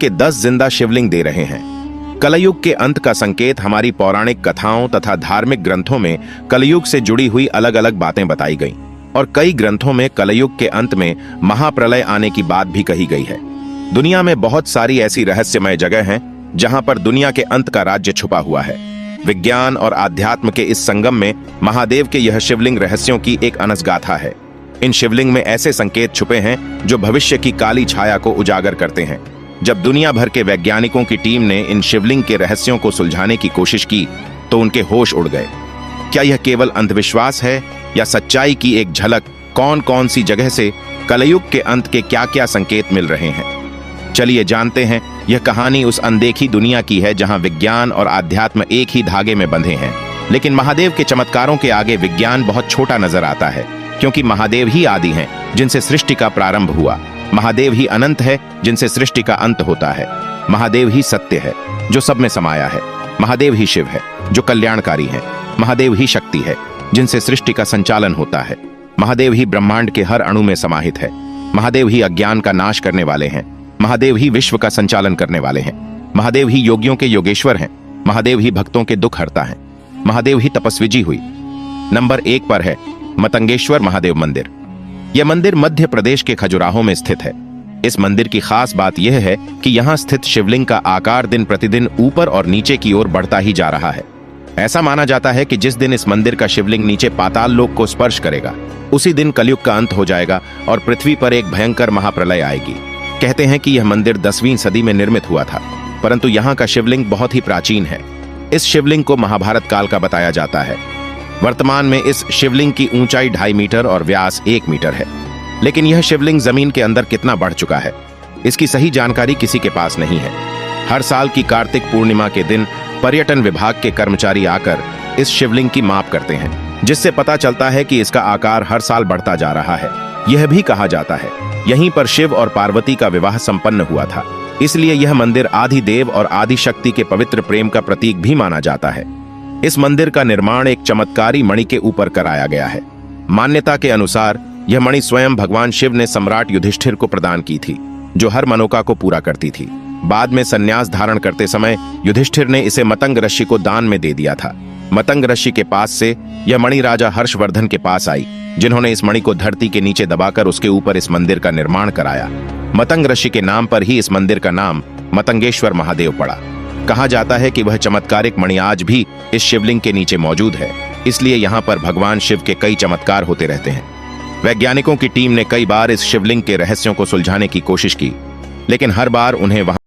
के 10 जिंदा शिवलिंग दे रहे हैं। कलयुग के अंत का संकेत हमारी पौराणिक कथाओं तथा धार्मिक ग्रंथों में कलयुग से जुड़ी हुई अलग अलग बातें बताई गईं और कई ग्रंथों में कलयुग के अंत में महाप्रलय आने की बात भी कही गई है। दुनिया में बहुत सारी ऐसी रहस्यमय जगह हैं जहां पर दुनिया के अंत का राज्य छुपा हुआ है। विज्ञान और आध्यात्म के इस संगम में महादेव के यह शिवलिंग रहस्यों की एक अनस गाथा है। इन शिवलिंग में ऐसे संकेत छुपे हैं जो भविष्य की काली छाया को उजागर करते हैं। जब दुनिया भर के वैज्ञानिकों की टीम ने इन शिवलिंग के रहस्यों को सुलझाने की कोशिश की तो उनके होश उड़ गए। क्या यह केवल अंधविश्वास है या सच्चाई की एक झलक? कौन कौन सी जगह से कलयुग के अंत के क्या क्या संकेत मिल रहे हैं, चलिए जानते हैं। यह कहानी उस अनदेखी दुनिया की है जहां विज्ञान और आध्यात्म एक ही धागे में बंधे हैं। लेकिन महादेव के चमत्कारों के आगे विज्ञान बहुत छोटा नजर आता है, क्योंकि महादेव ही आदि हैं जिनसे सृष्टि का प्रारंभ हुआ। महादेव ही अनंत है जिनसे सृष्टि का अंत होता है। महादेव ही सत्य है जो सब में समाया है। महादेव ही शिव है जो कल्याणकारी है। महादेव ही शक्ति है जिनसे सृष्टि का संचालन होता है। महादेव ही ब्रह्मांड के हर अणु में समाहित है। महादेव ही अज्ञान का नाश करने वाले हैं। महादेव ही विश्व का संचालन करने वाले हैं। महादेव ही योगियों के योगेश्वर हैं। महादेव ही भक्तों के दुख हरता है। महादेव ही तपस्वी जी हुई। नंबर 1 पर है मतंगेश्वर महादेव मंदिर। यह मंदिर मध्य प्रदेश के खजुराहो में स्थित है। इस मंदिर की खास बात यह है कि यहाँ स्थित शिवलिंग का आकार दिन प्रतिदिन ऊपर और नीचे की ओर बढ़ता ही जा रहा है। ऐसा माना जाता है कि जिस दिन इस मंदिर का शिवलिंग नीचे पाताल लोक को स्पर्श करेगा, उसी दिन कलयुग का अंत हो जाएगा और पृथ्वी पर एक भयंकर महाप्रलय आएगी। कहते हैं कि यह मंदिर 10वीं सदी में निर्मित हुआ था, परंतु यहाँ का शिवलिंग बहुत ही प्राचीन है। इस शिवलिंग को महाभारत काल का बताया जाता है। वर्तमान में इस शिवलिंग की ऊंचाई 2.5 मीटर और व्यास 1 मीटर है। लेकिन यह शिवलिंग जमीन के अंदर कितना बढ़ चुका है, इसकी सही जानकारी किसी के पास नहीं है। हर साल की कार्तिक पूर्णिमा के दिन पर्यटन विभाग के कर्मचारी आकर इस शिवलिंग की माप करते हैं, जिससे पता चलता है कि इसका आकार हर साल बढ़ता जा रहा है। यह भी कहा जाता है यहीं पर शिव और पार्वती का विवाह संपन्न हुआ था, इसलिए यह मंदिर आदि देव और आदि शक्ति के पवित्र प्रेम का प्रतीक भी माना जाता है। इस मंदिर का निर्माण एक चमत्कारी मणि के ऊपर कराया गया है। मान्यता के अनुसार यह मणि स्वयं भगवान शिव ने सम्राट युधिष्ठिर को प्रदान की थी, जो हर मनोकामना को पूरा करती थी। बाद में संन्यास धारण करते समय युधिष्ठिर ने इसे मतंग ऋषि को दान में दे दिया था। मतंग ऋषि के पास से यह मणि राजा हर्षवर्धन के पास आई, जिन्होंने इस मणि को धरती के नीचे दबाकर उसके ऊपर इस मंदिर का निर्माण कराया। मतंग ऋषि के नाम पर ही इस मंदिर का नाम मतंगेश्वर महादेव पड़ा। कहा जाता है कि वह चमत्कारिक मणि आज भी इस शिवलिंग के नीचे मौजूद है, इसलिए यहाँ पर भगवान शिव के कई चमत्कार होते रहते हैं। वैज्ञानिकों की टीम ने कई बार इस शिवलिंग के रहस्यों को सुलझाने की कोशिश की, लेकिन हर बार उन्हें वहां